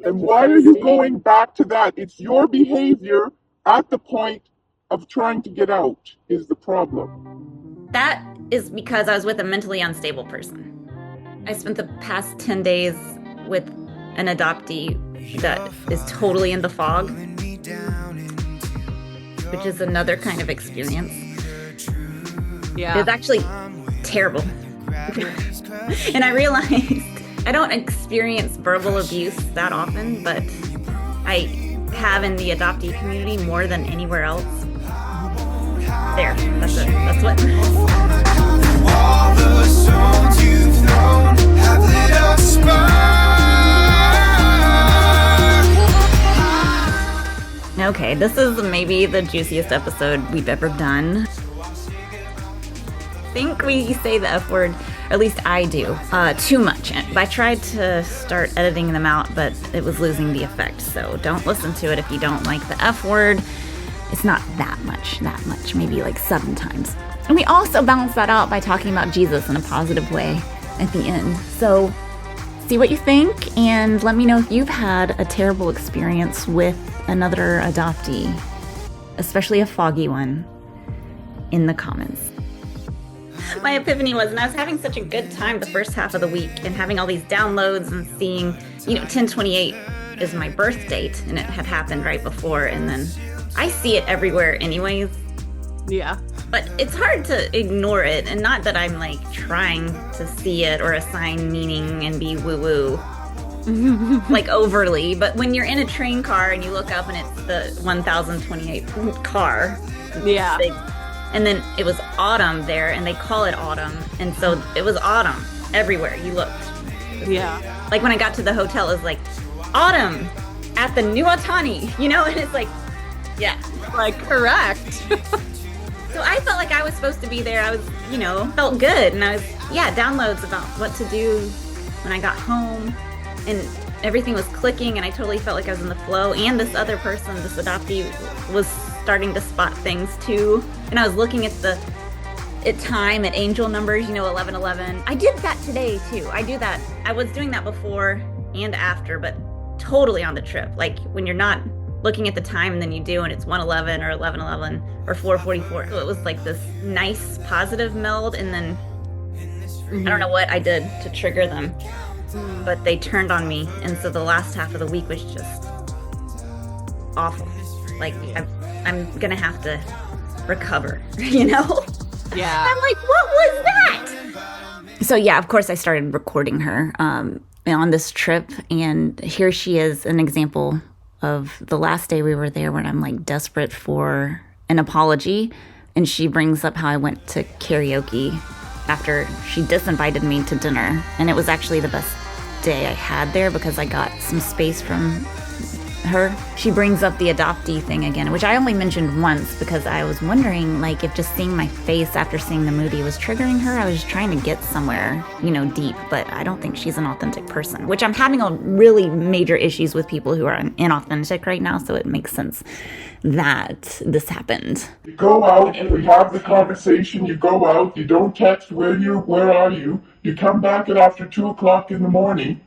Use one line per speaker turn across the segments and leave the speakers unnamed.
And why are you going back to that? It's your behavior at the point of trying to get out is the problem.
That is because I was with a mentally unstable person. I spent the past 10 days with an adoptee that is totally into fog, which is another kind of experience.
Yeah.
It's actually terrible. And I realized I don't experience verbal abuse that often, but I have in the adoptee community more than anywhere else. There, that's it. That's what.
All the stones you've thrown have lit a spark.
Okay, this is maybe the juiciest episode we've ever done. I think we say the F word, or at least I do, too much. I tried to start editing them out, but it was losing the effect. So don't listen to it if you don't like the F word. It's not that much, maybe like 7 times. And we also balance that out by talking about Jesus in a positive way at the end. So see what you think, and let me know if you've had a terrible experience with another adoptee, especially a foggy one, in the comments. My epiphany was, and I was having such a good time the first half of the week and having all these downloads and seeing, 1028 is my birth date, and it had happened right before, and then I see it everywhere anyways.
Yeah.
But it's hard to ignore it, and not that I'm like trying to see it or assign meaning and be woo-woo like overly, but when you're in a train car and you look up and it's the 1028 car,
Yeah.
and then it was autumn there, and they call it autumn, and so it was autumn everywhere you looked.
Yeah.
Like when I got to the hotel, it was like autumn at the New Otani, and it's like, yeah.
Like, correct.
So I felt like I was supposed to be there. I was, felt good. And I was, downloads about what to do when I got home. And everything was clicking, and I totally felt like I was in the flow. And this other person, this adoptee, was starting to spot things too. And I was looking at time at angel numbers, 1111. I did that today too. I do that. I was doing that before and after, but totally on the trip. Like when you're not looking at the time and then you do, and it's 111 or 1111 or 444. So it was like this nice positive meld, and then I don't know what I did to trigger them, but they turned on me. And so the last half of the week was just awful. Like I'm gonna have to recover,
Yeah.
I'm like, what was that? So yeah, of course I started recording her on this trip, and here she is, an example of the last day we were there when I'm like desperate for an apology, and she brings up how I went to karaoke after she disinvited me to dinner, and it was actually the best day I had there because I got some space from her. She brings up the adoptee thing again, which I only mentioned once because I was wondering like if just seeing my face after seeing the movie was triggering her. I was just trying to get somewhere, deep, but I don't think she's an authentic person, which I'm having a really major issues with people who are inauthentic right now, so it makes sense that this happened.
You go out, we have the conversation, you go out, you don't text where are you, you come back at after 2 o'clock in the morning,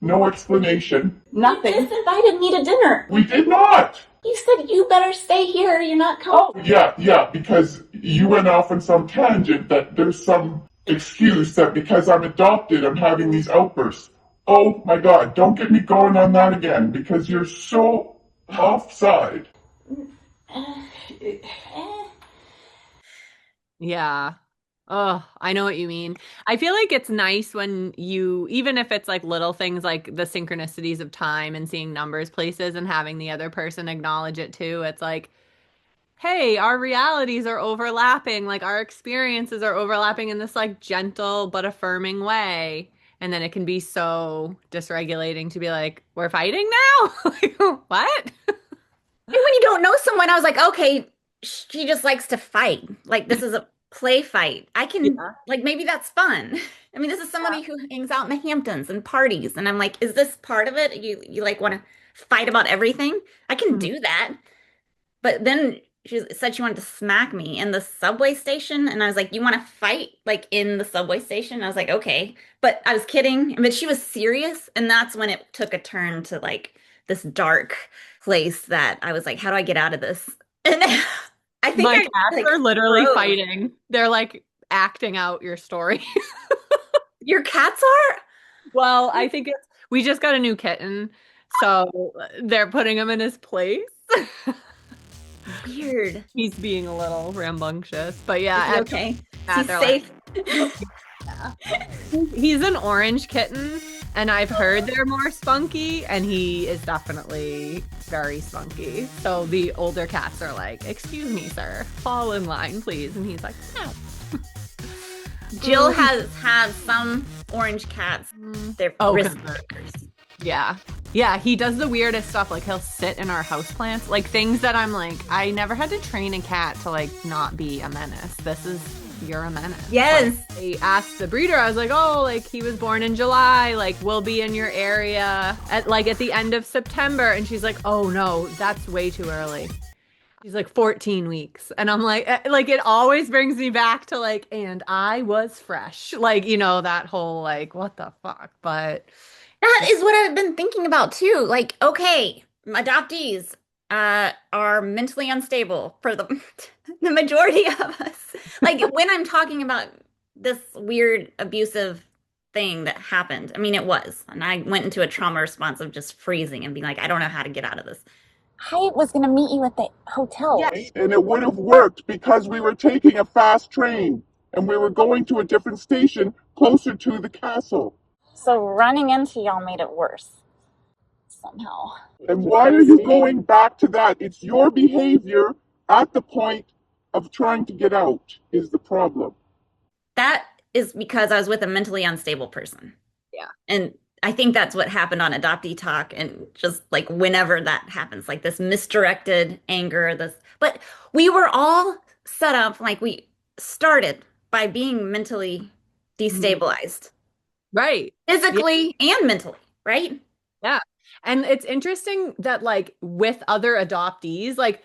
no explanation.
Nothing. You just invited me to dinner.
We did not.
You said you better stay here, you're not coming.
Oh, yeah, because you went off on some tangent that there's some excuse that because I'm adopted, I'm having these outbursts. Oh my God, don't get me going on that again because you're so offside.
Yeah. Oh, I know what you mean. I feel like it's nice when even if it's like little things like the synchronicities of time and seeing numbers places and having the other person acknowledge it too. It's like, hey, our realities are overlapping. Like our experiences are overlapping in this like gentle but affirming way. And then it can be so dysregulating to be like, we're fighting now? Like, what?
And when you don't know someone, I was like, okay, she just likes to fight. Like this is a play fight. I can like maybe that's fun. I mean, this is somebody who hangs out in the Hamptons and parties, and I'm like, is this part of it? You like want to fight about everything? I can do that. But then said she wanted to smack me in the subway station, and I was like, "You want to fight like in the subway station?" I was like, "Okay," but I was kidding. But she was serious, and that's when it took a turn to like this dark place that I was like, "How do I get out of this?" And I think
My
I
cats
like
are literally
froze.
fighting. They're like acting out your story.
Your cats are?
Well, I think we just got a new kitten, so they're putting him in his place.
Weird.
He's being a little rambunctious, but
Is
yeah,
he okay? Is he
they're like,
safe?
he's an orange kitten, and I've heard they're more spunky, and he is definitely very spunky. So the older cats are like, "Excuse me, sir, fall in line, please," and he's like, "No."
Jill has had some orange cats. They're risk takers.
Yeah. Yeah, he does the weirdest stuff. Like he'll sit in our houseplants, like things that I'm like, I never had to train a cat to like not be a menace. You're a menace.
Yes.
Like, I asked the breeder, I was like, oh, like he was born in July, like we'll be in your area at the end of September. And she's like, oh no, that's way too early. She's like 14 weeks. And I'm like it always brings me back to like, and I was fresh. Like, that whole like, what the fuck? But
That is what I've been thinking about too. Like, okay, adoptees are mentally unstable for the majority of us. Like when I'm talking about this weird abusive thing that happened, I mean it was, and I went into a trauma response of just freezing and being like, I don't know how to get out of this.
I was going to meet you at the hotel.
Yes, and it would have worked because we were taking a fast train and we were going to a different station closer to the castle.
So running into y'all made it worse. Somehow.
And why are you going back to that? It's your behavior at the point of trying to get out is the problem.
That is because I was with a mentally unstable person.
Yeah.
And I think that's what happened on Adoptee Talk, and just like whenever that happens, like this misdirected anger, but we were all set up, like we started by being mentally destabilized.
right.
Physically and mentally, right?
Yeah. And it's interesting that like with other adoptees, like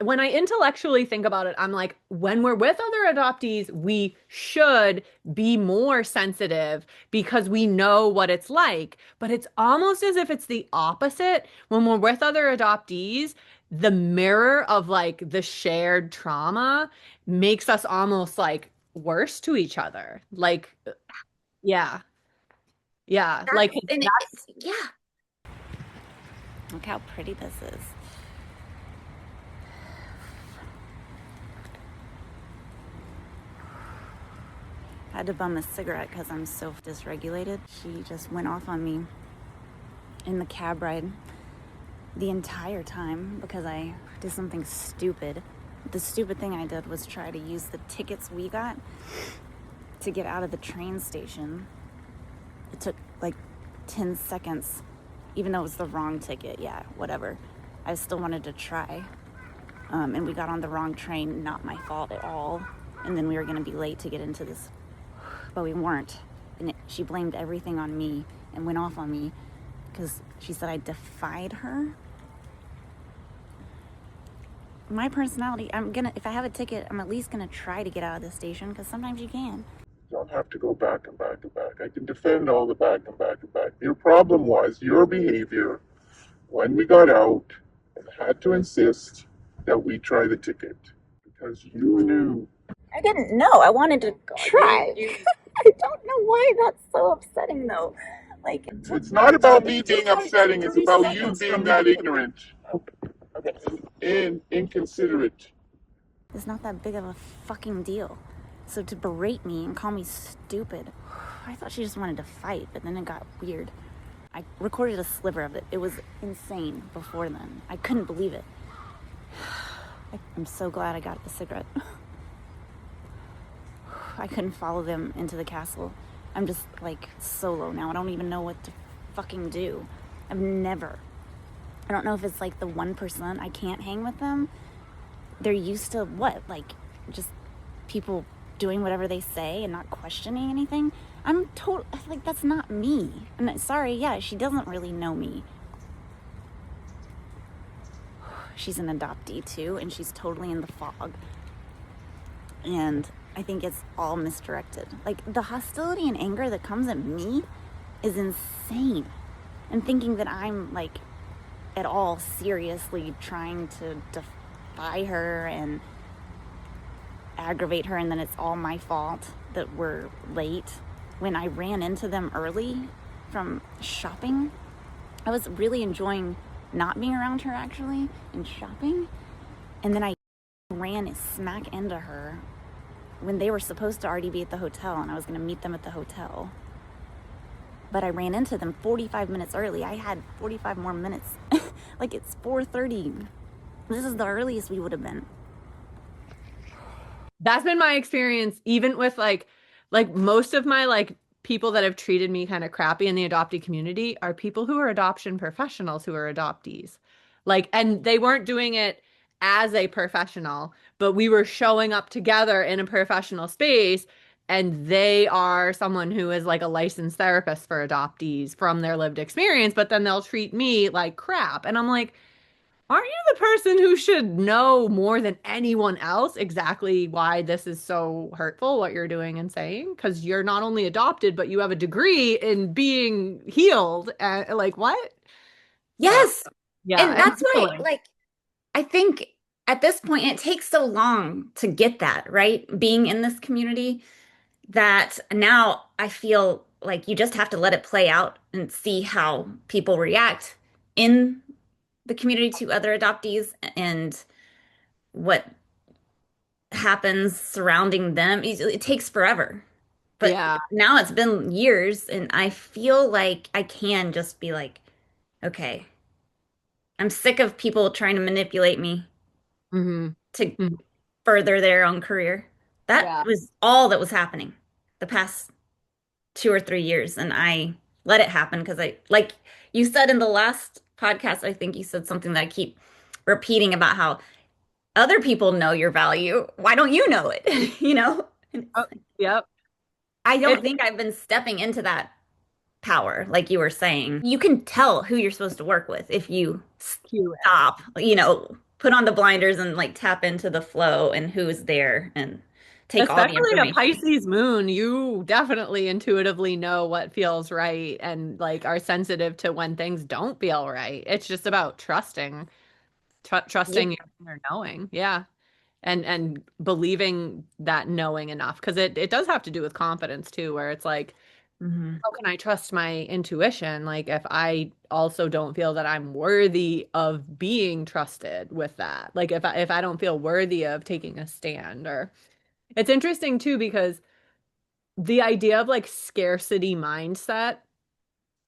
when I intellectually think about it, I'm like, when we're with other adoptees, we should be more sensitive because we know what it's like. But it's almost as if it's the opposite. When we're with other adoptees, the mirror of like the shared trauma makes us almost like worse to each other. Like, yeah. Yeah. Like,
Yeah. Look how pretty this is. I had to bum a cigarette because I'm so dysregulated. She just went off on me in the cab ride the entire time because I did something stupid. The stupid thing I did was try to use the tickets we got to get out of the train station. It took like 10 seconds, even though it was the wrong ticket. Yeah, whatever. I still wanted to try. And we got on the wrong train, not my fault at all. And then we were going to be late to get into this, but we weren't. And she blamed everything on me and went off on me because she said I defied her. My personality, if I have a ticket, I'm at least gonna try to get out of the station because sometimes you can.
You don't have to go back and back and back. I can defend all the back and back and back. Your problem was your behavior when we got out and had to insist that we try the ticket because you knew.
I didn't know. I wanted to try. I don't know why that's so upsetting though. Like,
It's not about me being upsetting, it's about you being that ignorant and inconsiderate.
It's not that big of a fucking deal. So to berate me and call me stupid, I thought she just wanted to fight, but then it got weird. I recorded a sliver of it. It was insane before then. I couldn't believe it. I'm so glad I got the cigarette. I couldn't follow them into the castle. I'm just like solo now. I don't even know what to fucking do. I don't know if it's like the 1% I can't hang with them. They're used to what? Like just people doing whatever they say and not questioning anything. I'm like, that's not me. And sorry, yeah, she doesn't really know me. she's an adoptee too, and she's totally in the fog. And I think it's all misdirected. Like, the hostility and anger that comes at me is insane. And thinking that I'm, like, at all seriously trying to defy her and aggravate her, and then it's all my fault that we're late. When I ran into them early from shopping, I was really enjoying not being around her, actually, and shopping. And then I ran smack into her when they were supposed to already be at the hotel, and I was going to meet them at the hotel. But I ran into them 45 minutes early. I had 45 more minutes. Like, it's 4:30. This is the earliest we would have been.
That's been my experience, even with like most of my like people that have treated me kind of crappy in the adoptee community are people who are adoption professionals who are adoptees. Like, and they weren't doing it as a professional, but we were showing up together in a professional space, and they are someone who is like a licensed therapist for adoptees from their lived experience, but then they'll treat me like crap. And I'm like, aren't you the person who should know more than anyone else exactly why this is so hurtful, what you're doing and saying? Because you're not only adopted, but you have a degree in being healed. Like, what?
Yes.
Yeah.
And that's why,
totally.
like, I think at this point, it takes so long to get that, right? Being in this community, that now I feel like you just have to let it play out and see how people react in the community to other adoptees and what happens surrounding them. It takes forever. But
Yeah.
now it's been years, and I feel like I can just be like, okay, I'm sick of people trying to manipulate me
Hmm.
to further their own career. That
Yeah.
was all that was happening the past 2 or 3 years. And I let it happen because like you said in the last podcast, I think you said something that I keep repeating about how other people know your value. Why don't you know it? You know? And
Oh, yep.
I don't
It's
think I've been stepping into that power, like you were saying. You can tell who you're supposed to work with if you
cute.
stop, put on the blinders and like tap into the flow and who's there and take all the
Especially a
information.
Pisces moon, you definitely intuitively know what feels right and like are sensitive to when things don't feel right. It's just about
Yeah.
trusting your knowing. Yeah. And believing that knowing enough, because it does have to do with confidence too, where it's like,
Hmm.
how can I trust my intuition? Like, if I also don't feel that I'm worthy of being trusted with that, like if I don't feel worthy of taking a stand. Or it's interesting too, because the idea of like scarcity mindset,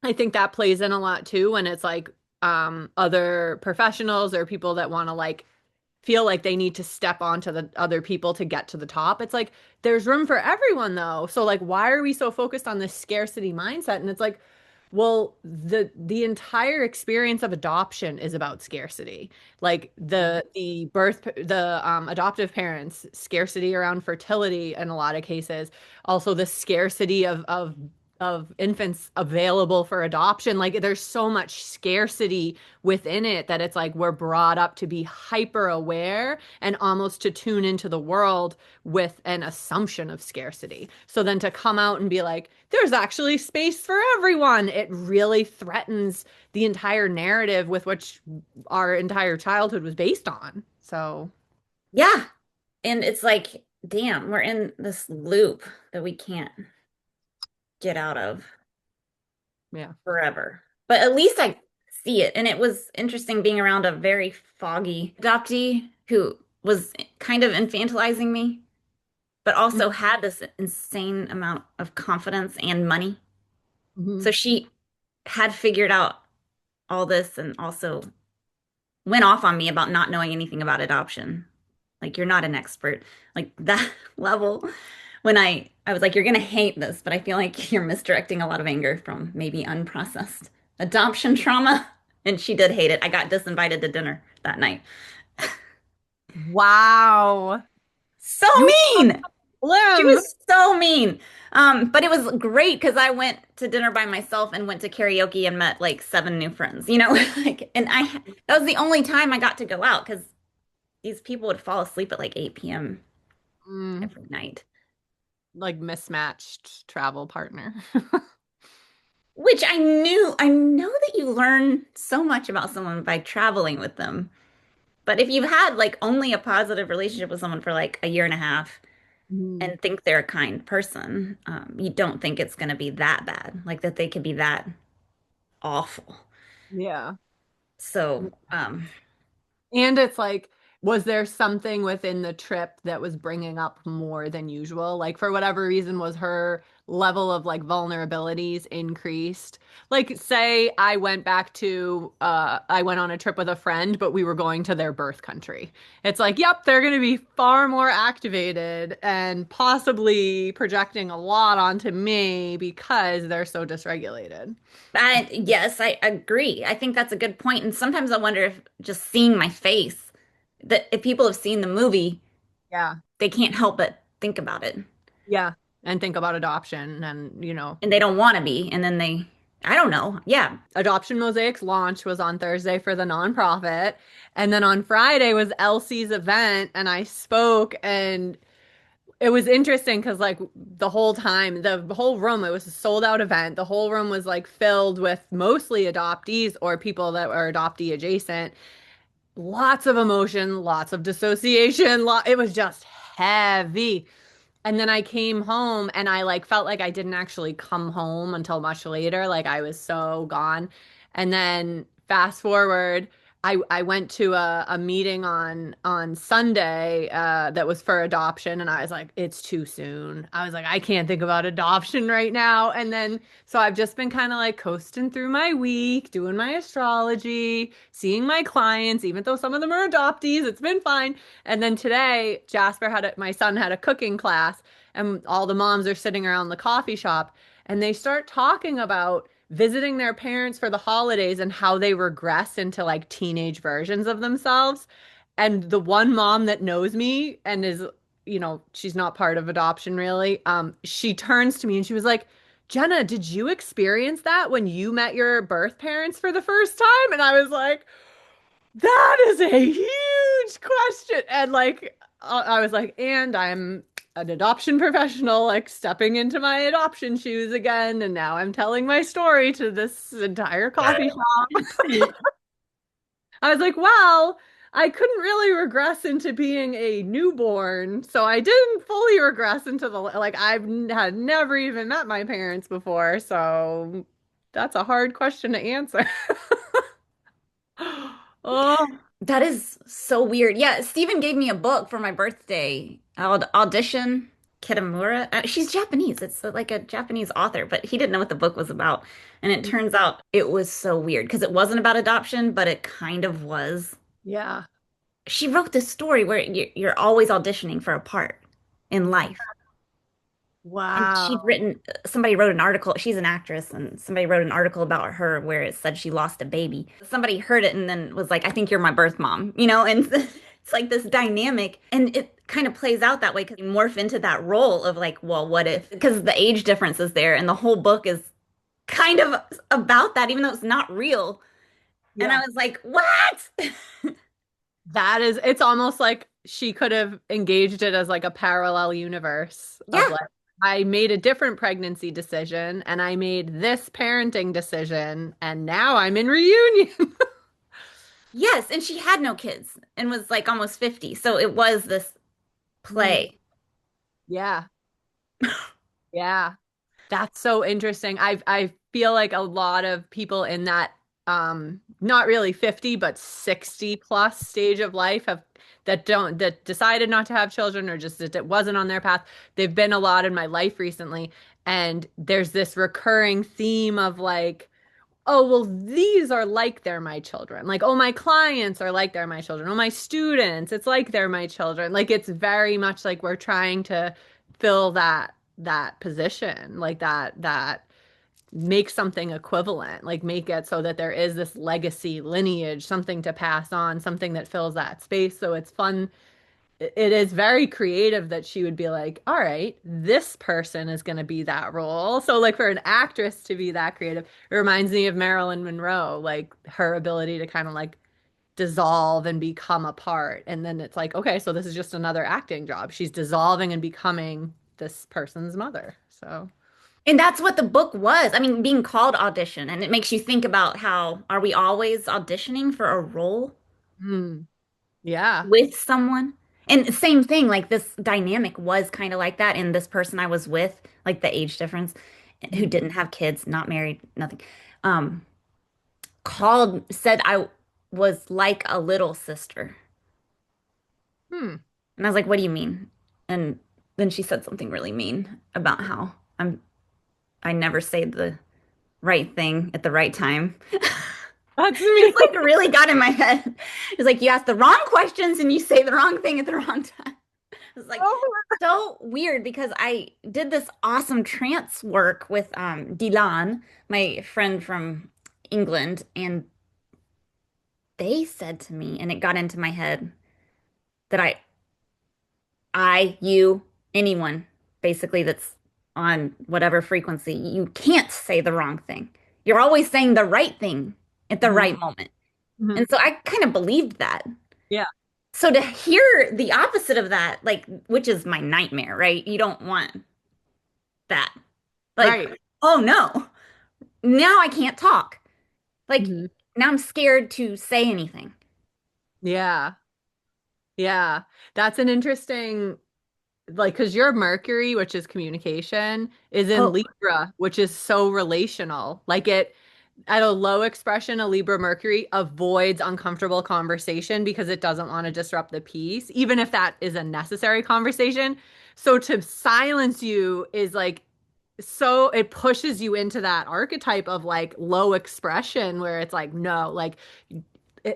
I think that plays in a lot too when it's like other professionals or people that want to like feel like they need to step onto the other people to get to the top. It's like there's room for everyone though. So like, why are we so focused on this scarcity mindset? And it's like, well, the entire experience of adoption is about scarcity. Like the adoptive parents, scarcity around fertility in a lot of cases, also the scarcity of infants available for adoption. Like, there's so much scarcity within it that it's like we're brought up to be hyper aware and almost to tune into the world with an assumption of scarcity. So then to come out and be like, there's actually space for everyone, it really threatens the entire narrative with which our entire childhood was based on. So,
Yeah. And it's like, damn, we're in this loop that we can't get out of
yeah.
forever. But at least I see it. And it was interesting being around a very foggy adoptee who was kind of infantilizing me, but also had this insane amount of confidence and money.
Mhm.
So she had figured out all this and also went off on me about not knowing anything about adoption. Like, you're not an expert. Like, that level. When I was like, you're gonna hate this, but I feel like you're misdirecting a lot of anger from maybe unprocessed adoption trauma. And she did hate it. I got disinvited to dinner that night.
Wow.
So
You
mean. She
Limb.
was so mean. But it was great because I went to dinner by myself and went to karaoke and met like seven new friends, like, and that was the only time I got to go out because these people would fall asleep at like 8 p.m.
Mm,
every night,
like mismatched travel partner.
which I know that you learn so much about someone by traveling with them. But if you've had like only a positive relationship with someone for like a year and a half
Mm,
and think they're a kind person, you don't think it's going to be that bad, like that they could be that awful.
yeah.
So,
And it's like, was there something within the trip that was bringing up more than usual? Like, for whatever reason, was her level of like vulnerabilities increased? Like, say I went on a trip with a friend, but we were going to their birth country. It's like, yep, they're going to be far more activated and possibly projecting a lot onto me because they're so dysregulated.
yes, I agree. I think that's a good point. And sometimes I wonder if just seeing my face, that if people have seen the movie,
Yeah.
they can't help but think about it.
Yeah. And think about adoption and.
And they don't want to be. And then I don't know. Yeah.
Adoption Mosaics launch was on Thursday for the nonprofit. And then on Friday was Elsie's event. And I spoke, and it was interesting because, like, the whole time, the whole room, it was a sold out event. The whole room was like filled with mostly adoptees or people that were adoptee adjacent. Lots of emotion, lots of dissociation. It was just heavy. And then I came home and I like felt like I didn't actually come home until much later. Like I was so gone. And then fast forward, I went to a meeting on Sunday that was for adoption, and I was like, it's too soon. I was like, I can't think about adoption right now. And then so I've just been kind of like coasting through my week, doing my astrology, seeing my clients, even though some of them are adoptees. It's been fine. And then today, my son had a cooking class, and all the moms are sitting around the coffee shop, and they start talking about visiting their parents for the holidays and how they regress into like teenage versions of themselves. And the one mom that knows me and she's not part of adoption really, she turns to me and she was like, Jenna, did you experience that when you met your birth parents for the first time? And I was like, that is a huge question. And like, I was like, and I'm an adoption professional, like stepping into my adoption shoes again. And now I'm telling my story to this entire coffee shop. I was like, well, I couldn't really regress into being a newborn. So I didn't fully regress into like, had never even met my parents before. So that's a hard question to answer. Oh,
That is so weird. Yeah, Steven gave me a book for my birthday. Audition Kitamura. She's Japanese. It's like a Japanese author, but he didn't know what the book was about. And it turns out it was so weird because it wasn't about adoption, but it kind of was.
yeah.
She wrote this story where you're always auditioning for a part in life. And
Wow.
somebody wrote an article. She's an actress, and somebody wrote an article about her where it said she lost a baby. Somebody heard it and then was like, I think you're my birth mom, and it's like this dynamic. And it kind of plays out that way because you morph into that role of like, well, what if? Because the age difference is there, and the whole book is kind of about that, even though it's not real. And I
Yeah.
was like, what?
It's almost like she could have engaged it as like a parallel universe of
Yeah.
like, I made a different pregnancy decision and I made this parenting decision and now I'm in reunion.
Yes. And she had no kids and was like almost 50. So it was this
Mm,
play.
yeah. Yeah. That's so interesting. I feel like a lot of people in that not really 50 but 60 plus stage of life have that decided not to have children or just that it wasn't on their path. They've been a lot in my life recently, and there's this recurring theme of like, oh, well, these are like they're my children. Like, oh, my clients are like they're my children. Oh, my students, it's like they're my children. Like it's very much like we're trying to fill that position, like that make something equivalent, like make it so that there is this legacy lineage, something to pass on, something that fills that space. So it's fun it is very creative that she would be like, all right, this person is going to be that role. So, like, for an actress to be that creative, it reminds me of Marilyn Monroe, like her ability to kind of like dissolve and become a part. And then it's like, okay, so this is just another acting job. She's dissolving and becoming this person's mother. So,
And that's what the book was. I mean, being called audition, and it makes you think about how are we always auditioning for a role
hmm, yeah.
with someone? And same thing, like this dynamic was kind of like that in this person I was with, like the age difference, who didn't have kids, not married, nothing. Um, said I was like a little sister.
Hmm.
And I was like, what do you mean? And then she said something really mean about how I never say the right thing at the right time.
That's
Just
me.
like really got in my head. It's like you ask the wrong questions and you say the wrong thing at the wrong time. It's like so weird because I did this awesome trance work with Dilan, my friend from England, and they said to me, and it got into my head that you, anyone basically that's on whatever frequency, you can't say the wrong thing. You're always saying the right thing at the
Mhm.
right moment.
Mhm.
And so I kind of believed that.
Yeah.
So to hear the opposite of that, like, which is my nightmare, right? You don't want that. Like,
Right.
oh no, now I can't talk. Like,
Mhm.
now I'm scared to say anything.
Yeah. Yeah. That's an interesting, like, because your Mercury, which is communication, is in
Oh,
Libra, which is so relational. Like, it, at a low expression, a Libra Mercury avoids uncomfortable conversation because it doesn't want to disrupt the peace, even if that is a necessary conversation. So to silence you is like, so it pushes you into that archetype of like low expression where it's like, no, like,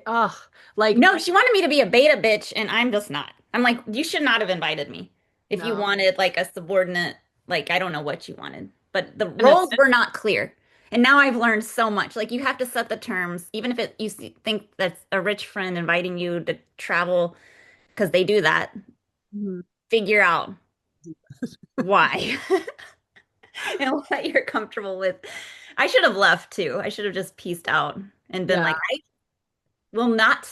ugh, like,
no, she wanted me to be a beta bitch, and I'm just not. I'm like, you should not have invited me. If you
no.
wanted like a subordinate, like, I don't know what you wanted, but the
And
roles were not clear. And now I've learned so much. Like, you have to set the terms, even if think that's a rich friend inviting you to travel, because they do that,
Mhm.
figure out why and what you're comfortable with. I should have left too. I should have just pieced out and been
Yeah.
like, I will not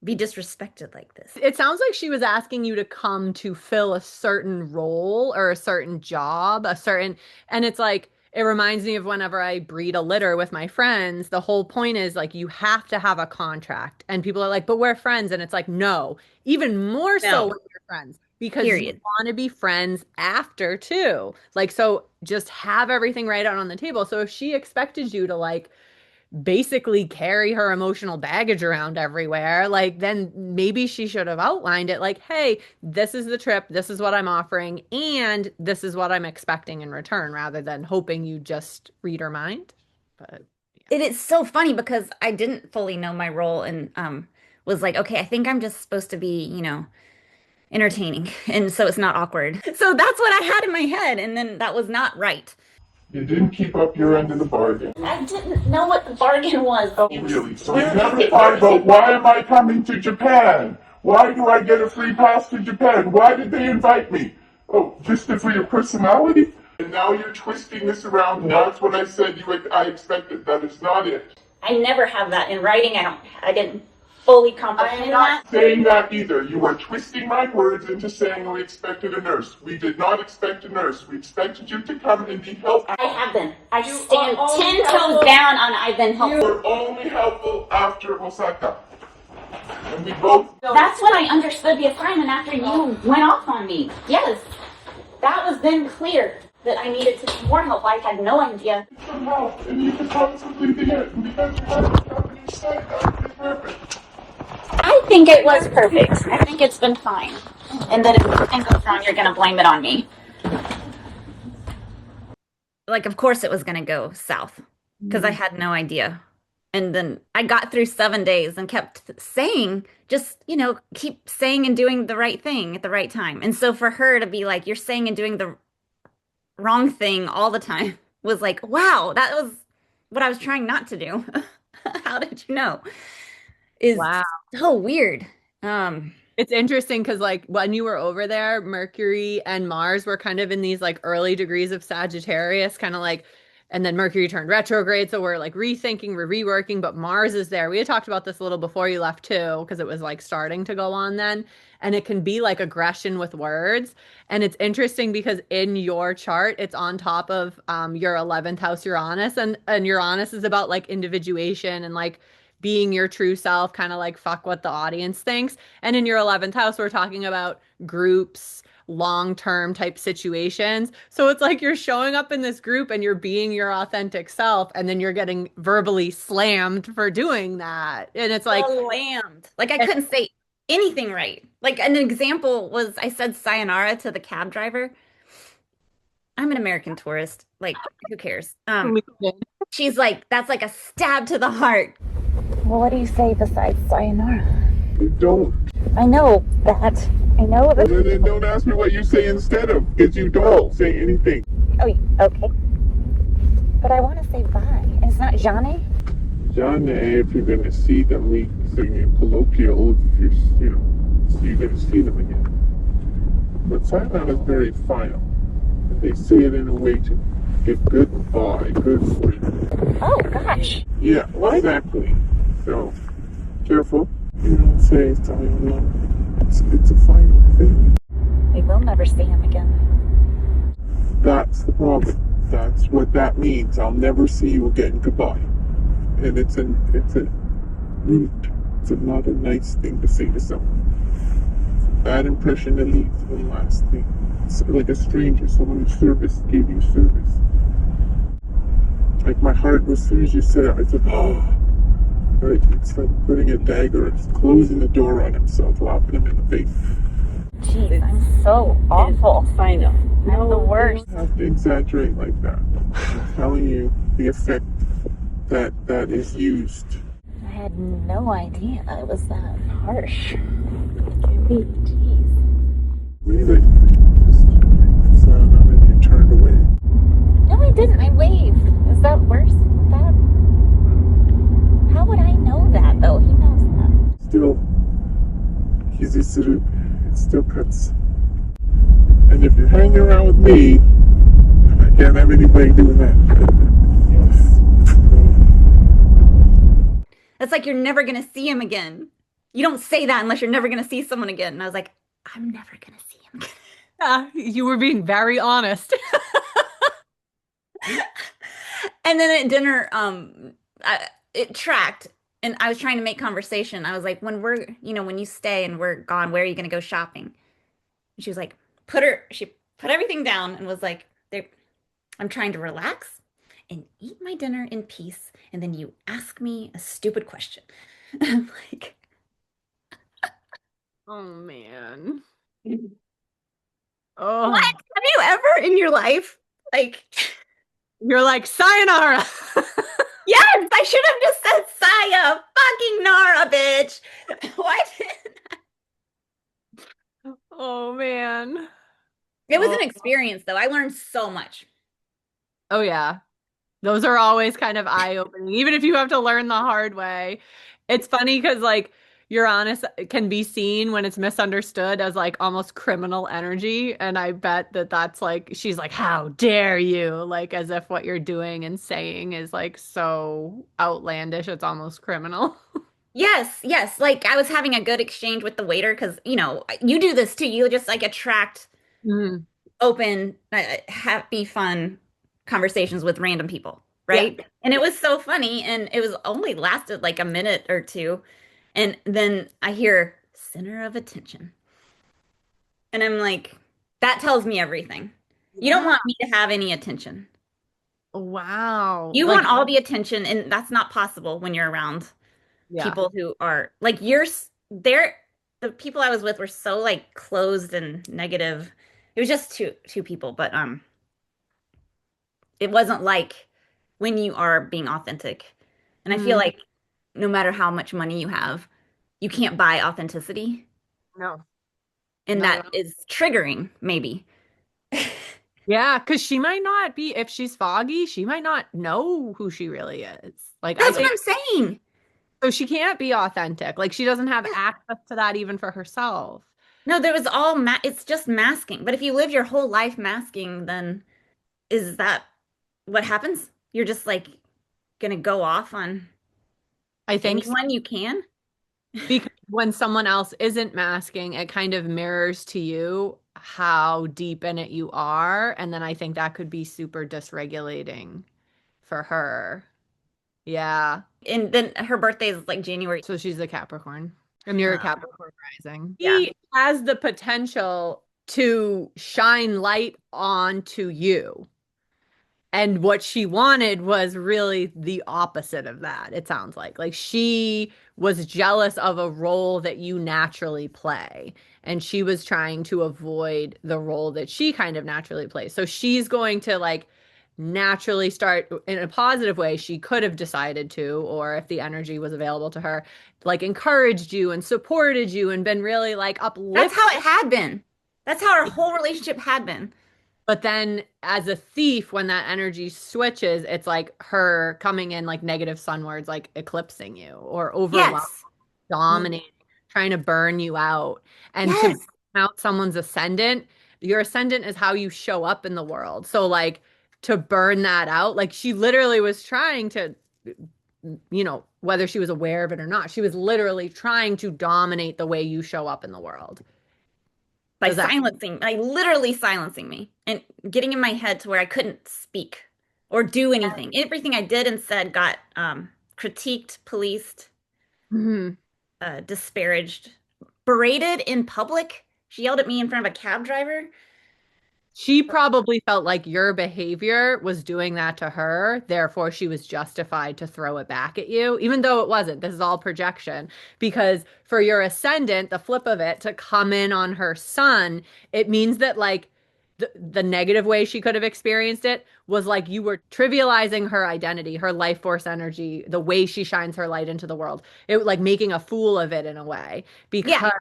be disrespected like this.
It sounds like she was asking you to come to fill a certain role or a certain job, and it's like, it reminds me of whenever I breed a litter with my friends. The whole point is like, you have to have a contract. And people are like, but we're friends. And it's like, no, even more so
No,
when you're friends because you
period.
want to be friends after too. Like, so just have everything right out on the table. So if she expected you to like, basically carry her emotional baggage around everywhere, like then maybe she should have outlined it like, hey, this is the trip, this is what I'm offering, and this is what I'm expecting in return, rather than hoping you just read her mind. But
It is so funny because I didn't fully know my role and was like, okay, I think I'm just supposed to be, entertaining. And so it's not awkward. So that's what I had in my head. And then that was not right.
You didn't keep up your end of the bargain.
I didn't know what the bargain was.
Oh, really? So you never thought about why am I coming to Japan? Why do I get a free pass to Japan? Why did they invite me? Oh, just for your personality? And now you're twisting this around. No. That's what I said I expected. That is not it.
I never have that in writing. I didn't fully comprehend that.
Saying that either. You were twisting my words into saying we expected a nurse. We did not expect a nurse. We expected you to come and be helpful.
I have been. I stand 10 toes down on I've been
You
helpful.
were only helpful after Osaka. And we both.
That's when I understood the assignment after you went off on me. Yes. That was then clear that I needed to be more helpful. I had no idea.
Some help, and you could find something to get. And because you had it on your side, that was perfect.
I think it was perfect. I think it's been fine. And that if something goes wrong, you're going to blame it on me. Like, of course it was going to go south because I had no idea. And then I got through 7 days and kept saying, just, keep saying and doing the right thing at the right time. And so for her to be like, you're saying and doing the wrong thing all the time was like, wow, that was what I was trying not to do. How did you know? Is
wow.
so weird. Um,
It's interesting because like when you were over there, Mercury and Mars were kind of in these like early degrees of Sagittarius, kind of like, and then Mercury turned retrograde, so we're like rethinking, we're reworking, but Mars is there. We had talked about this a little before you left too, because it was like starting to go on then, and it can be like aggression with words. And it's interesting because in your chart, it's on top of your 11th house Uranus, and Uranus is about like individuation and like being your true self, kind of like fuck what the audience thinks. And in your 11th house, we're talking about groups, long-term type situations. So it's like you're showing up in this group and you're being your authentic self, and then you're getting verbally slammed for doing that. And it's like,
Slammed. Like I couldn't say anything right. Like an example was I said sayonara to the cab driver. I'm an American tourist. Like, who cares? She's like, that's like a stab to the heart.
Well, what do you say besides sayonara?
You don't.
I know that. I know that.
Well, then don't ask me what you say instead of, because you don't say anything.
Oh, okay. But I want to say bye. And it's not Jane?
John, if you're going to see them, we sing in colloquial, if you're, so you're going to see them again. But sayonara is very final. They say it in a way to get goodbye, good friend.
Oh, gosh.
Yeah, exactly. So, careful. You don't say sayonara. It's a final thing.
We will never see him again.
That's the problem. That's what that means. I'll never see you again. Goodbye. And it's a rude. It's not a nice thing to say to someone. It's a bad impression to leave for the last thing. It's like a stranger, someone who gave you service. Like my heart was, as soon as you said it, I said, oh. Right, it's like putting a dagger, it's closing the door on himself, slapping him in the face.
Jeez, I'm so awful.
I know.
I'm the worst.
You don't have to exaggerate like that. I'm telling you the effect that is used.
I had no idea it was that harsh. Jeez.
Really? Just sound on and you turned away.
No, I didn't. I waved. Is that worse? That? How would I know that, though? He knows that.
Still, it still cuts. And if you're hanging around with me, I can't have anybody doing that. Yes.
It's like you're never going to see him again. You don't say that unless you're never going to see someone again. And I was like, I'm never going to see him again.
you were being very honest.
And then at dinner, it tracked, and I was trying to make conversation. I was like, when you stay and we're gone, where are you going to go shopping? And she was like, she put everything down and was like, I'm trying to relax and eat my dinner in peace. And then you ask me a stupid question. I'm like,
Oh man. Oh,
what? Have you ever in your life, like,
you're like sayonara.
yes, I should have just said Saya fucking Nara, bitch. Why didn't
Oh man.
It was an experience, though. I learned so much.
Oh yeah. Those are always kind of eye-opening, even if you have to learn the hard way. It's funny because like Uranus can be seen when it's misunderstood as like almost criminal energy. And I bet that's like, she's like, how dare you? Like as if what you're doing and saying is like so outlandish, it's almost criminal.
Yes, yes. Like I was having a good exchange with the waiter because, you do this too. You just like attract
Mhm.
open, happy, fun conversations with random people, right?
Yeah.
And it was so funny, and it was only lasted like a minute or two, and then I hear center of attention, and I'm like, that tells me everything. You don't want me to have any attention.
Wow.
You
Like,
want all the attention, and that's not possible when you're around
yeah.
people who are like the people I was with were so like closed and negative. It was just two people, but it wasn't like when you are being authentic. And I feel like no matter how much money you have, you can't buy authenticity.
No.
And
No,
that
no.
is triggering, maybe.
Yeah, because she might not be, if she's Foggy, she might not know who she really is. Like,
That's what I'm saying.
So she can't be authentic. Like she doesn't have access to that even for herself.
No, there was all it's just masking. But if you live your whole life masking, then is that what happens? You're just like gonna go off on
I think so.
anyone you can?
Because when someone else isn't masking, it kind of mirrors to you how deep in it you are. And then I think that could be super dysregulating for her. Yeah.
And then her birthday is like January.
So she's a Capricorn, and you're a
Uh,
Capricorn rising.
yeah.
He has the potential to shine light onto you. And what she wanted was really the opposite of that, it sounds like. Like she was jealous of a role that you naturally play. And she was trying to avoid the role that she kind of naturally plays. So she's going to like naturally start in a positive way. She could have decided to, or if the energy was available to her, like encouraged you and supported you and been really like
That's
uplifting.
how it had been. That's how our whole relationship had been.
But then as a thief, when that energy switches, it's like her coming in like negative sun words, like eclipsing you or overwhelming,
Yes.
dominating, trying to burn you out. And to burn
Yes.
out someone's ascendant, your ascendant is how you show up in the world. So like to burn that out, like she literally was trying to, whether she was aware of it or not, she was literally trying to dominate the way you show up in the world.
By
Does that
silencing, like literally silencing me and getting in my head to where I couldn't speak or do anything. Everything I did and said got critiqued, policed,
Mhm.
disparaged, berated in public. She yelled at me in front of a cab driver.
She probably felt like your behavior was doing that to her, therefore she was justified to throw it back at you, even though it wasn't. This is all projection. Because for your ascendant, the flip of it, to come in on her sun, it means that like the negative way she could have experienced it was like you were trivializing her identity, her life force energy, the way she shines her light into the world. It like making a fool of it in a way.
Yeah.
Because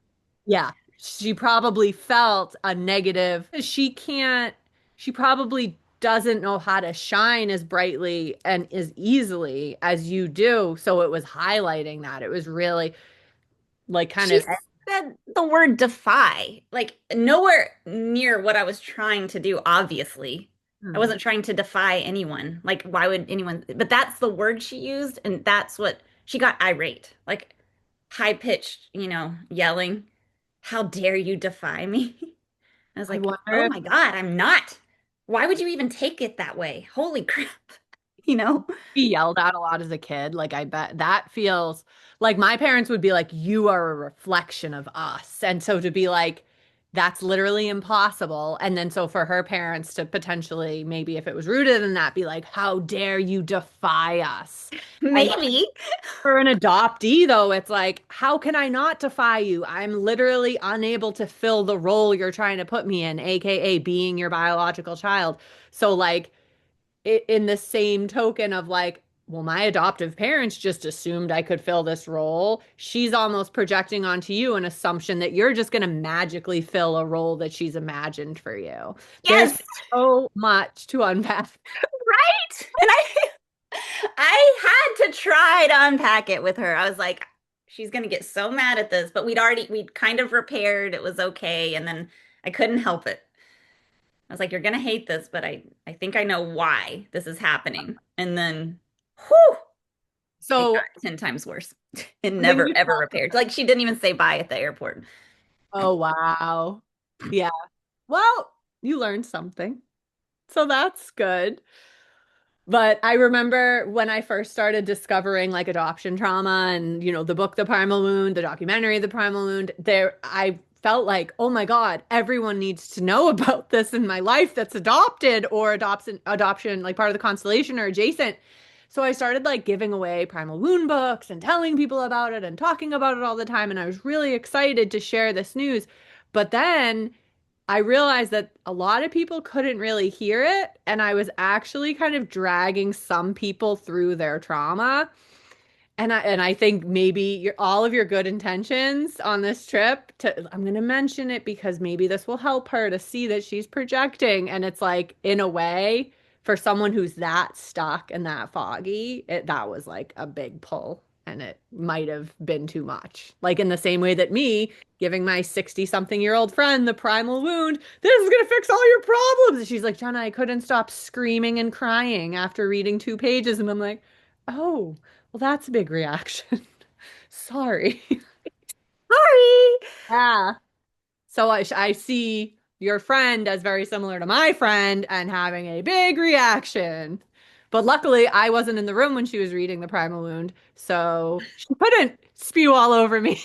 yeah, she probably felt a negative. She probably doesn't know how to shine as brightly and as easily as you do. So it was highlighting that. It was really like kind
She
of,
said the word defy, like nowhere near what I was trying to do, obviously. I
hmm.
wasn't trying to defy anyone. Like, why would anyone? But that's the word she used, and that's what she got irate, like high pitched, yelling. How dare you defy me? I was
I
like,
wonder
oh
if
my God, I'm not. Why would you even take it that way? Holy crap. You know?
she yelled at a lot as a kid. Like I bet that feels like my parents would be like, you are a reflection of us. And so to be like, that's literally impossible. And then so for her parents to potentially, maybe if it was rooted in that, be like, how dare you defy us? And
Maybe.
for an adoptee, though, it's like, how can I not defy you? I'm literally unable to fill the role you're trying to put me in, aka being your biological child. So, like, in the same token of like, well, my adoptive parents just assumed I could fill this role. She's almost projecting onto you an assumption that you're just going to magically fill a role that she's imagined for you. There's
Yes.
so much to unpack.
Right. And I had to try to unpack it with her. I was like, she's gonna get so mad at this, but we'd kind of repaired. It was okay, and then I couldn't help it. I was like, you're gonna hate this, but I think I know why this is happening. And then, whew, it got
So
10 times worse. It
when
never
you
ever repaired. Like she didn't even say bye at the airport.
oh, wow. Yeah. Well, you learned something. So that's good. But I remember when I first started discovering like adoption trauma and, the book The Primal Wound, the documentary The Primal Wound, I felt like, oh my God, everyone needs to know about this in my life that's adopted or adoption, like part of the constellation or adjacent. So I started like giving away Primal Wound books and telling people about it and talking about it all the time. And I was really excited to share this news. But then I realized that a lot of people couldn't really hear it, and I was actually kind of dragging some people through their trauma. And I think maybe all of your good intentions on this trip I'm going to mention it because maybe this will help her to see that she's projecting. And it's like, in a way, for someone who's that stuck and that foggy, that was like a big pull. and it might have been too much. Like in the same way that me giving my 60-something-year-old friend the primal wound, this is gonna fix all your problems. And she's like, Jenna, I couldn't stop screaming and crying after reading 2 pages. And I'm like, oh, well, that's a big reaction. Sorry.
Sorry.
Yeah. So I see your friend as very similar to my friend and having a big reaction. But luckily, I wasn't in the room when she was reading the primal wound, so she couldn't spew all over me.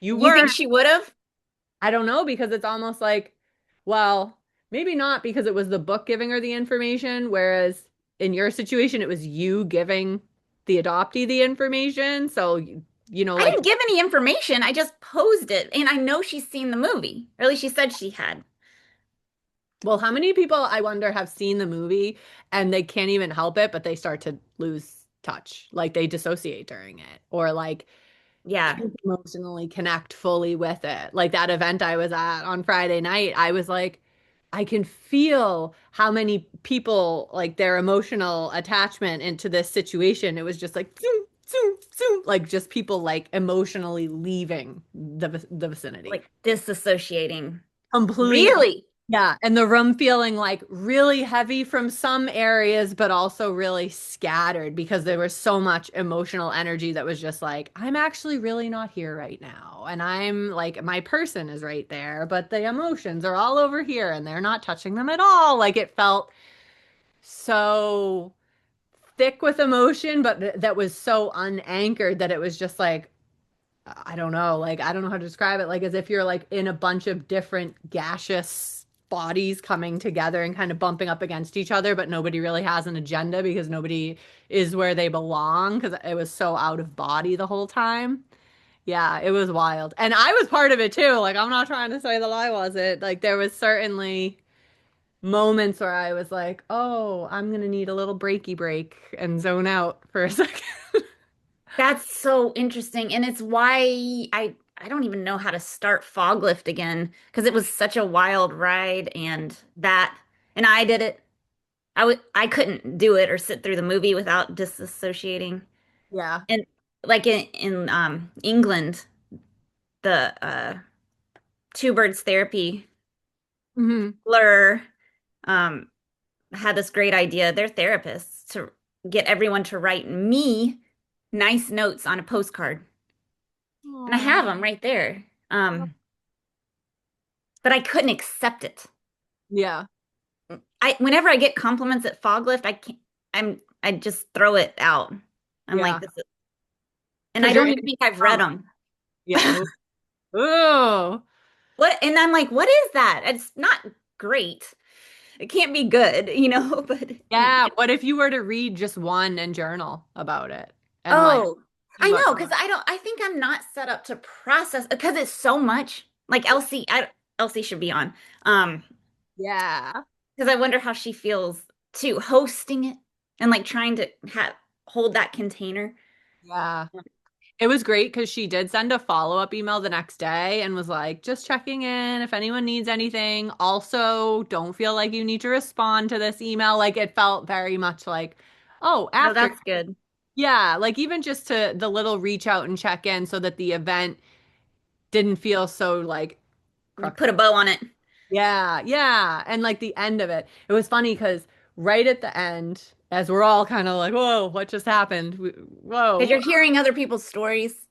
You
You
were.
think she would have?
I don't know because it's almost like, well, maybe not because it was the book giving her the information, whereas in your situation, it was you giving the adoptee the information. So,
I
like,
didn't give any information. I just posed it. And I know she's seen the movie. Or at least she said she had.
well, how many people I wonder have seen the movie and they can't even help it, but they start to lose touch, like they dissociate during it, or like
Yeah.
can't emotionally connect fully with it. Like that event I was at on Friday night, I was like, I can feel how many people like their emotional attachment into this situation. It was just like zoom, zoom, zoom, like just people like emotionally leaving the vicinity.
Like disassociating.
Complete.
Really?
Yeah, and the room feeling like really heavy from some areas, but also really scattered because there was so much emotional energy that was just like, I'm actually really not here right now. And I'm like, my person is right there, but the emotions are all over here and they're not touching them at all. Like it felt so thick with emotion, but that was so unanchored that it was just like, I don't know, like I don't know how to describe it, like as if you're like in a bunch of different gaseous bodies coming together and kind of bumping up against each other, but nobody really has an agenda because nobody is where they belong because it was so out of body the whole time. Yeah, it was wild. And I was part of it too. Like I'm not trying to say that I wasn't. Like there was certainly moments where I was like, "Oh, I'm gonna need a little breaky break and zone out for a second."
That's so interesting. And it's why I don't even know how to start fog lift again because it was such a wild ride and I did it. I couldn't do it or sit through the movie without disassociating.
Yeah.
And like in England, the Two Birds Therapy
Hmm.
Blur um had this great idea. They're therapists to get everyone to write me nice notes on a postcard. And I have them right there. But I couldn't accept it.
Yeah.
I whenever I get compliments at fog lift, I can't I just throw it out. I'm like
Yeah.
this is, and I
Because you're
don't
in
even think I've read
trauma.
them.
Yeah. Oh,
What and I'm like, what is that? It's not great. It can't be good, but
yeah. What if you were to read just one and journal about it and like
oh,
see
I
what
know
comes?
because I think I'm not set up to process because it's so much. Like Elsie should be on. Um,
Yeah.
because I wonder how she feels too hosting it and like trying to hold that container.
Yeah. It was great because she did send a follow-up email the next day and was like, just checking in if anyone needs anything. Also, don't feel like you need to respond to this email. Like it felt very much like, oh,
No,
after.
that's good.
Yeah. Like even just to the little reach out and check in so that the event didn't feel so like crux.
Put a bow on it
Yeah, yeah. And like the end of it, it was funny because right at the end, as we're all kind of like, whoa, what just happened?
because
Whoa.
you're hearing other people's stories.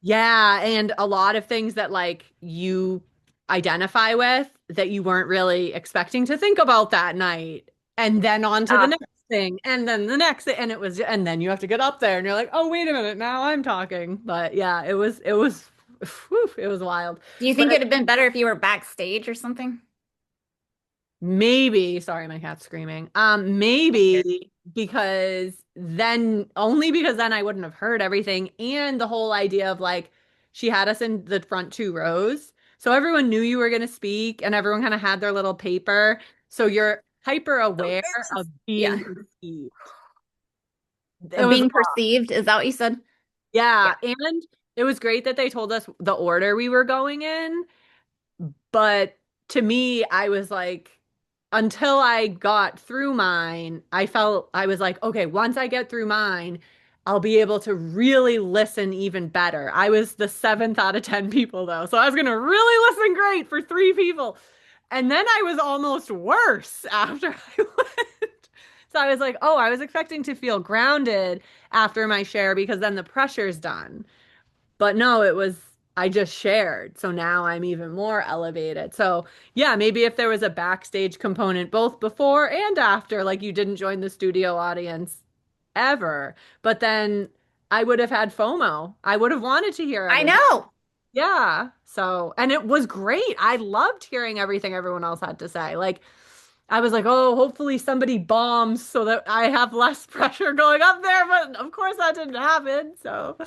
Yeah. And a lot of things that like you identify with that you weren't really expecting to think about that night. And then on to the
Ah,
next thing. And then the next thing. And it was, and then you have to get up there and you're like, oh, wait a minute. Now I'm talking. But yeah, whew, it was wild.
do you
But
think it'd have been better if you were backstage or something?
maybe, sorry, my cat's screaming.
Okay.
Maybe only because then I wouldn't have heard everything. And the whole idea of like, she had us in the front 2 rows. So everyone knew you were going to speak and everyone kind of had their little paper. So you're hyper
So
aware
nervous.
of
Yeah.
being perceived. It
Of
was,
being perceived, is that what you said? Yeah.
yeah. And it was great that they told us the order we were going in. But to me, I was like, until I got through mine, I felt I was like, okay, once I get through mine, I'll be able to really listen even better. I was the seventh out of 10 people though. So I was going to really listen great for three people. And then I was almost worse after I went. So I was like, oh, I was expecting to feel grounded after my share because then the pressure's done. But no, it was, I just shared. So now I'm even more elevated. So yeah, maybe if there was a backstage component both before and after, like you didn't join the studio audience ever, but then I would have had FOMO. I would have wanted to hear
I
everything.
know.
Yeah. So, and it was great. I loved hearing everything everyone else had to say. Like, I was like, oh, hopefully somebody bombs so that I have less pressure going up there. But of course, that didn't happen. So,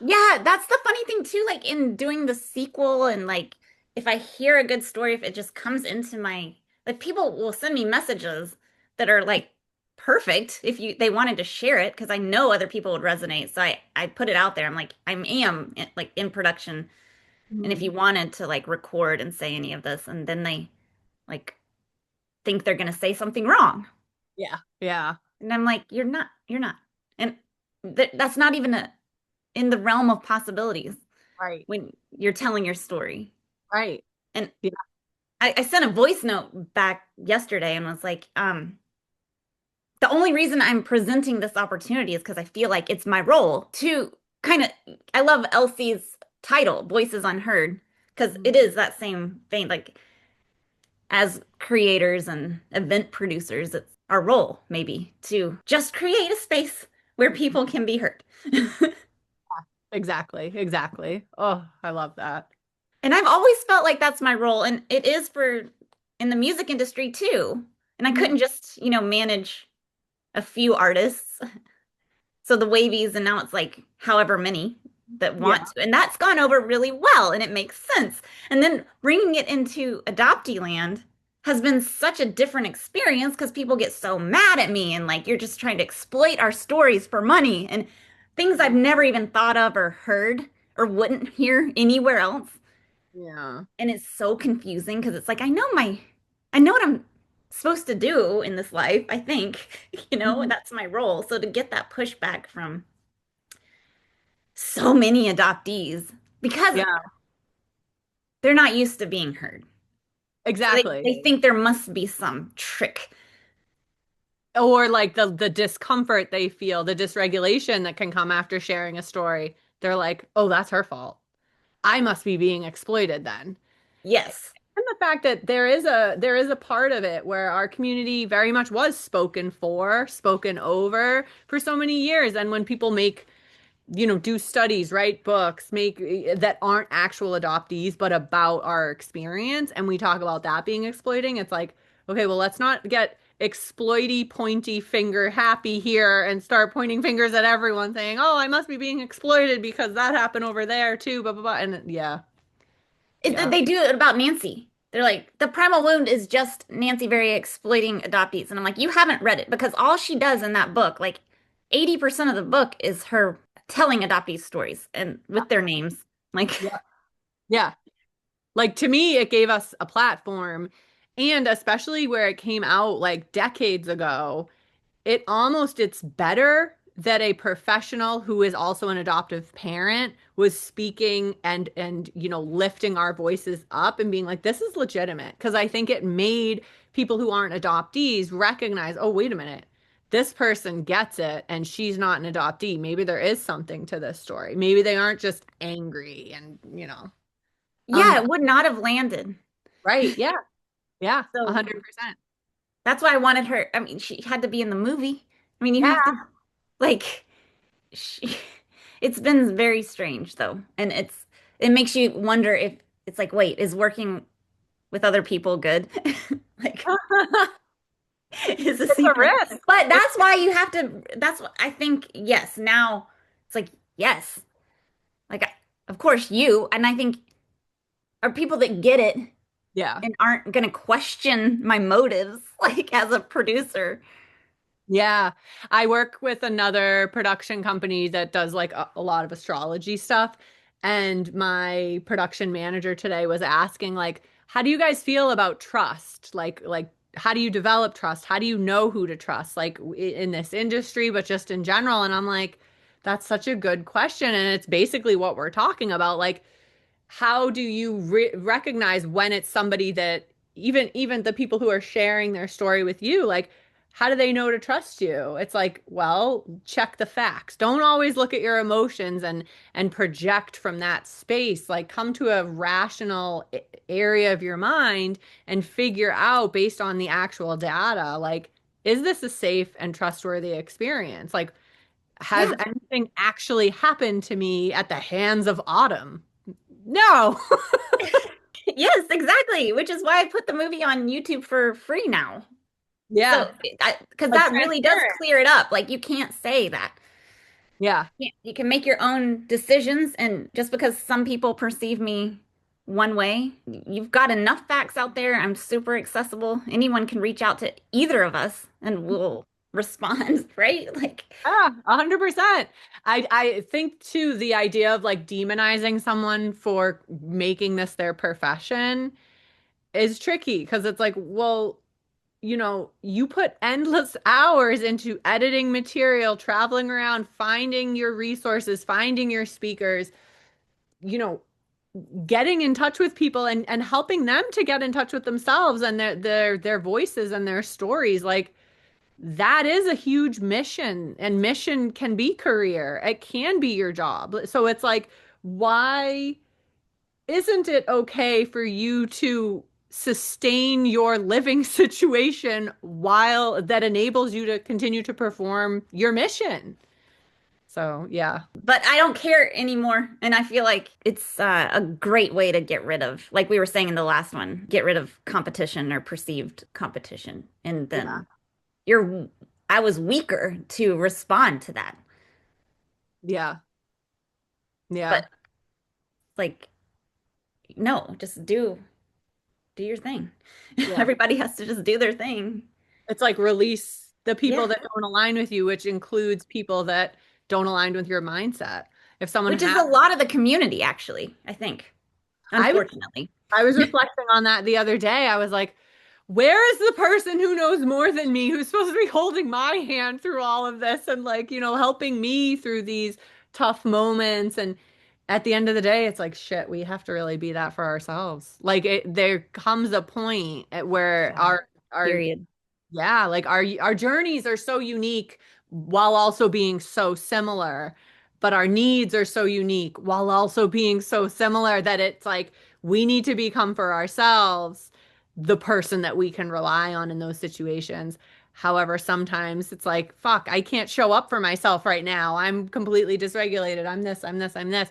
Yeah, that's the funny thing too, like in doing the sequel and like if I hear a good story, if it just comes into my like people will send me messages that are like perfect if you they wanted to share it because I know other people would resonate. So I put it out there. I'm like like in production and if
Mhm.
you wanted to like record and say any of this and then they like think they're going to say something wrong.
Yeah. Yeah.
And I'm like, you're not. And that's not even in the realm of possibilities
Right.
when you're telling your story.
Right.
And
Yeah.
I sent a voice note back yesterday and was like, the only reason I'm presenting this opportunity is because I feel like it's my role to kind of, I love Elsie's title, Voices Unheard, because it is that same vein. Like, as creators and event producers, it's our role, maybe, to just create a space where people can be heard.
Exactly. Exactly. Oh, I love that.
And I've always felt like that's my role, and it is for in the music industry too. And I couldn't just, manage a few artists. So the wavies, and now it's like however many that
Yeah.
want to. And that's gone over really well, and it makes sense. And then bringing it into adoptee land has been such a different experience because people get so mad at me and like you're just trying to exploit our stories for money and things I've never even thought of or heard or wouldn't hear anywhere else.
Yeah.
And it's so confusing because it's like I know what I'm supposed to do in this life, I think, and
Mhm.
that's my role. So to get that pushback from so many adoptees because
Yeah.
they're not used to being heard. So
Exactly.
they think there must be some trick.
Or like the discomfort they feel, the dysregulation that can come after sharing a story. They're like, "Oh, that's her fault. I must be being exploited then."
Yes.
And the fact that there is a part of it where our community very much was spoken for, spoken over for so many years. And when people make, do studies, write books, make that aren't actual adoptees, but about our experience, and we talk about that being exploiting, it's like, okay, well, let's not get exploity, pointy finger happy here and start pointing fingers at everyone saying, oh, I must be being exploited because that happened over there too, blah, blah, blah. And yeah, yeah,
They do it about Nancy. They're like, the primal wound is just Nancy Berry exploiting adoptees. And I'm like, you haven't read it because all she does in that book, like 80% of the book is her telling adoptees stories and with their names. Like,
yeah, yeah. Like to me, it gave us a platform. And especially where it came out like decades ago, it's better that a professional who is also an adoptive parent was speaking and lifting our voices up and being like, this is legitimate. Because I think it made people who aren't adoptees recognize, oh, wait a minute. This person gets it and she's not an adoptee. Maybe there is something to this story. Maybe they aren't just angry and.
yeah, it would not have landed.
Right. Yeah. Yeah.
So
100%.
that's why I wanted her. I mean, she had to be in the movie. I mean, you
Yeah.
have to, like, she, it's been very strange though. And it makes you wonder if it's like, wait, is working with other people good? Like, is a
It's a
secret.
risk.
But that's why you have to, that's what I think, yes, now it's like, yes, like, of course and I think are people that get it
Yeah.
and aren't going to question my motives, like as a producer.
Yeah. I work with another production company that does like a lot of astrology stuff. And my production manager today was asking like, how do you guys feel about trust? Like how do you develop trust? How do you know who to trust? Like in this industry, but just in general. And I'm like, That's such a good question. And it's basically what we're talking about. Like, how do you recognize when it's somebody that even the people who are sharing their story with you, like, how do they know to trust you? It's like, well, check the facts. Don't always look at your emotions and project from that space. Like, come to a rational area of your mind and figure out based on the actual data, like, is this a safe and trustworthy experience? Like, has
Yeah.
anything actually happened to me at the hands of Autumn? No.
Yes, exactly. Which is why I put the movie on YouTube for free now.
Yeah.
So, because
Like
that really does
transparent.
clear it up. Like, you can't say that.
Yeah.
You can make your own decisions, and just because some people perceive me one way, you've got enough facts out there. I'm super accessible. Anyone can reach out to either of us and we'll respond, right? Like,
Yeah, 100%. I think too the idea of like demonizing someone for making this their profession is tricky because it's like, well, you put endless hours into editing material, traveling around, finding your resources, finding your speakers, you know, getting in touch with people and helping them to get in touch with themselves and their voices and their stories. Like, that is a huge mission, and mission can be career. It can be your job. So it's like, why isn't it okay for you to sustain your living situation while that enables you to continue to perform your mission? So, yeah.
but I don't care anymore. And I feel like it's a great way to get rid of, like we were saying in the last one, get rid of competition or perceived competition. And
Yeah.
then you're, I was weaker to respond to that.
Yeah. Yeah.
But like, no, just do your thing.
Yeah.
Everybody has to just do their thing.
It's like release the people
Yeah.
that don't align with you, which includes people that don't align with your mindset. If someone
Which is
has,
a lot of the community, actually, I think,
I was
unfortunately.
I was reflecting on that the other day. I was like, where is the person who knows more than me, who's supposed to be holding my hand through all of this and like, helping me through these tough moments? And at the end of the day, it's like, shit, we have to really be that for ourselves. Like there comes a point at where
Yeah.
our
Period.
yeah, like our journeys are so unique while also being so similar, but our needs are so unique while also being so similar that it's like we need to become for ourselves the person that we can rely on in those situations. However, sometimes it's like, fuck, I can't show up for myself right now. I'm completely dysregulated. I'm this, I'm this, I'm this.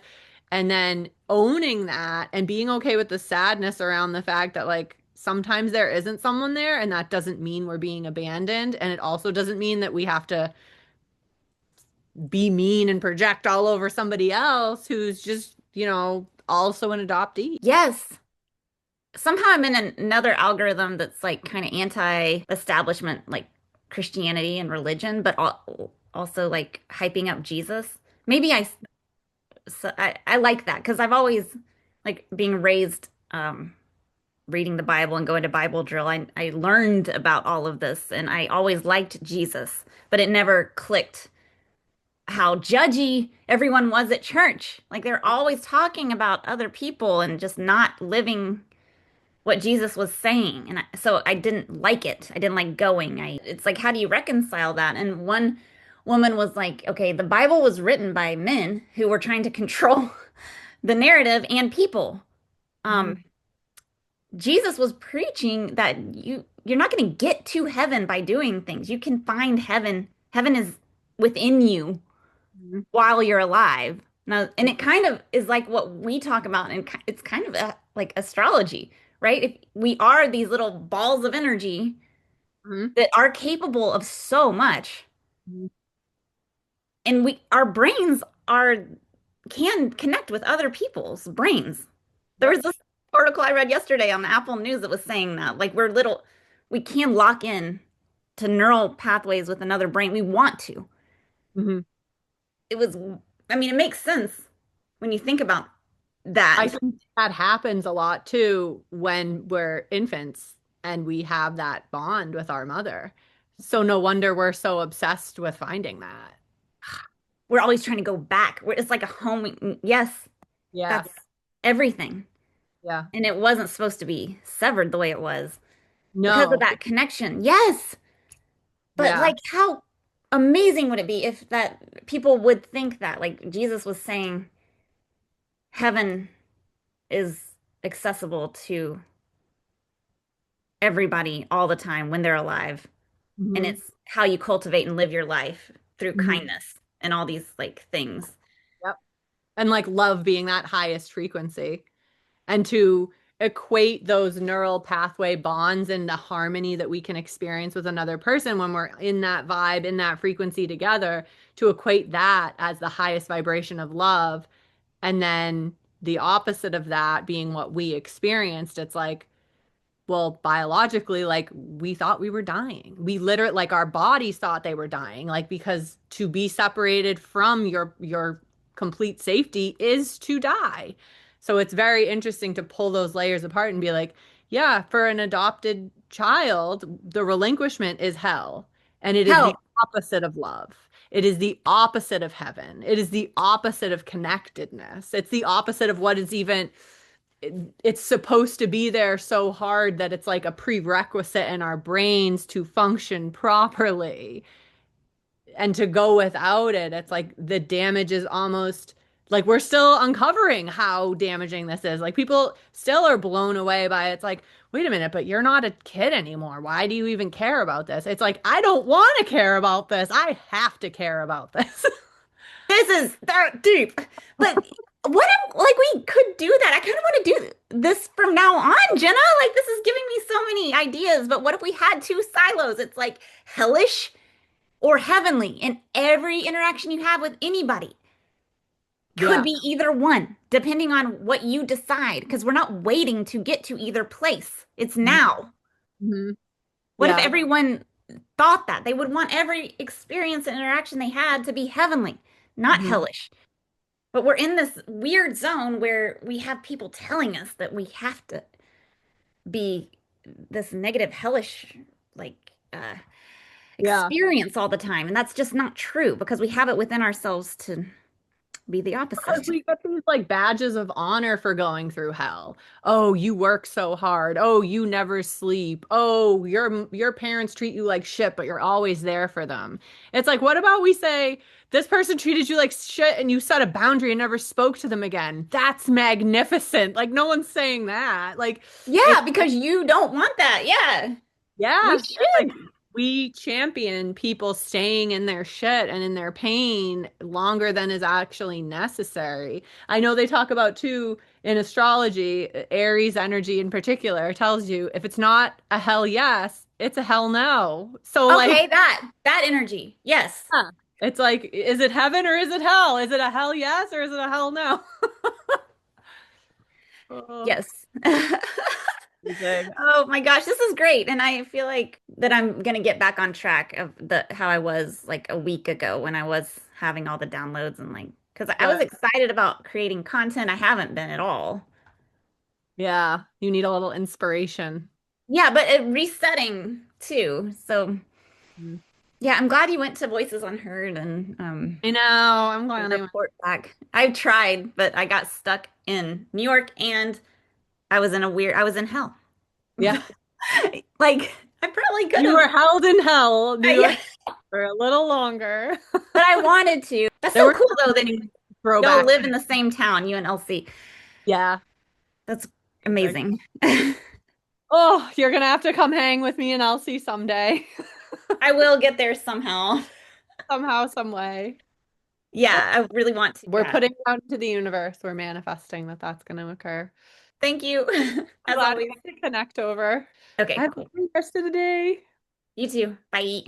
And then owning that and being okay with the sadness around the fact that like sometimes there isn't someone there, and that doesn't mean we're being abandoned. And it also doesn't mean that we have to be mean and project all over somebody else who's just, also an adoptee.
Yes. Somehow I'm in another algorithm that's like kind of anti-establishment, like Christianity and religion, but also like hyping up Jesus. Maybe I like that because I've always like being raised reading the Bible and going to Bible drill. I learned about all of this and I always liked Jesus, but it never clicked how judgy everyone was at church. Like they're always talking about other people and just not living what Jesus was saying. And so I didn't like it. I didn't like going. It's like, how do you reconcile that? And one woman was like, okay, the Bible was written by men who were trying to control the narrative and people.
Mhm.
Um, Jesus was preaching that you're not going to get to heaven by doing things. You can find heaven. Heaven is within you
Mhm.
while you're alive. Now, and it kind of is like what we talk about, and it's kind of like astrology, right? If we are these little balls of energy
Mhm.
that are capable of so much,
Mhm.
and our brains are can connect with other people's brains. There was
Yep.
this article I read yesterday on the Apple News that was saying that like we can lock in to neural pathways with another brain. We want to.
Mhm.
It was, I mean, it makes sense when you think about
I
that.
think that happens a lot too when we're infants and we have that bond with our mother. So no wonder we're so obsessed with finding that.
we're always trying to go back. It's like a home. Yes,
Yeah.
that's everything.
Yeah.
And it wasn't supposed to be severed the way it was because of
No.
that connection. Yes. But
Yeah.
like how amazing would it be if that people would think that like Jesus was saying heaven is accessible to everybody all the time when they're alive. And
Hmm.
it's how you cultivate and live your life through
Hmm.
kindness and all these like things.
Yep. And like love being that highest frequency. And to equate those neural pathway bonds and the harmony that we can experience with another person when we're in that vibe, in that frequency together, to equate that as the highest vibration of love. And then the opposite of that being what we experienced, it's like, well, biologically, like we thought we were dying. We literally, like our bodies thought they were dying, like because to be separated from your complete safety is to die. So it's very interesting to pull those layers apart and be like, yeah, for an adopted child, the relinquishment is hell. And it is the
Hell,
opposite of love. It is the opposite of heaven. It is the opposite of connectedness. It's the opposite of what is even it's supposed to be there so hard that it's like a prerequisite in our brains to function properly. And to go without it, it's like the damage is almost like we're still uncovering how damaging this is. Like people still are blown away by it. It's like, wait a minute, but you're not a kid anymore. Why do you even care about this? It's like, I don't want to care about this. I have to care about this.
this is that deep. But what if like we could do that? I kind of want to do this from now on, Jenna. Like this is giving me so many ideas. But what if we had two silos? It's like hellish or heavenly in every interaction you have with anybody. Could
Yeah.
be either one, depending on what you decide, because we're not waiting to get to either place. It's now.
Mhm.
What if
Yeah.
everyone thought that? They would want every experience and interaction they had to be heavenly, not
Mhm.
hellish. But we're in this weird zone where we have people telling us that we have to be this negative, hellish, like
Yeah.
experience all the time. And that's just not true because we have it within ourselves to be the
Because
opposite.
we get these like badges of honor for going through hell. Oh, you work so hard. Oh, you never sleep. Oh, your parents treat you like shit, but you're always there for them. It's like, what about we say this person treated you like shit and you set a boundary and never spoke to them again? That's magnificent. Like no one's saying that. Like
Yeah,
it's
because you don't want that. Yeah, we
yeah, it's like
should.
we champion people staying in their shit and in their pain longer than is actually necessary. I know they talk about too in astrology, Aries energy in particular tells you if it's not a hell yes, it's a hell no. So like,
Okay, that energy. Yes.
yeah, it's like, is it heaven or is it hell? Is it a hell yes or is it a hell no? Oh,
Yes.
amazing.
Oh my gosh, this is great. And I feel like that I'm gonna get back on track of the how I was like a week ago when I was having all the downloads and like because I was
Good.
excited about creating content. I haven't been at all.
Yeah, you need a little inspiration.
Yeah, but resetting too. So yeah, I'm glad you went to Voices Unheard and
I know. I'm
the
glad I went.
report back. I've tried, but I got stuck in New York and I was in hell.
Yeah.
Like I probably could
You were
have.
held in hell, New
Yeah,
York, for a little longer.
but I wanted to. That's
There
so
were
cool
so
though that
many
y'all
throwbacks.
live in the same town, you and Elsie.
Yeah.
That's
Like,
amazing.
oh, you're gonna have to come hang with me and Elsie someday.
I will get there somehow.
Somehow, some way. Well,
Yeah, I really want to.
we're
Yeah.
putting it out into the universe. We're manifesting that that's going to occur.
Thank you.
I'm
As
glad
always.
we got to connect over.
Okay,
Have a
cool.
great rest of the day.
You too. Bye.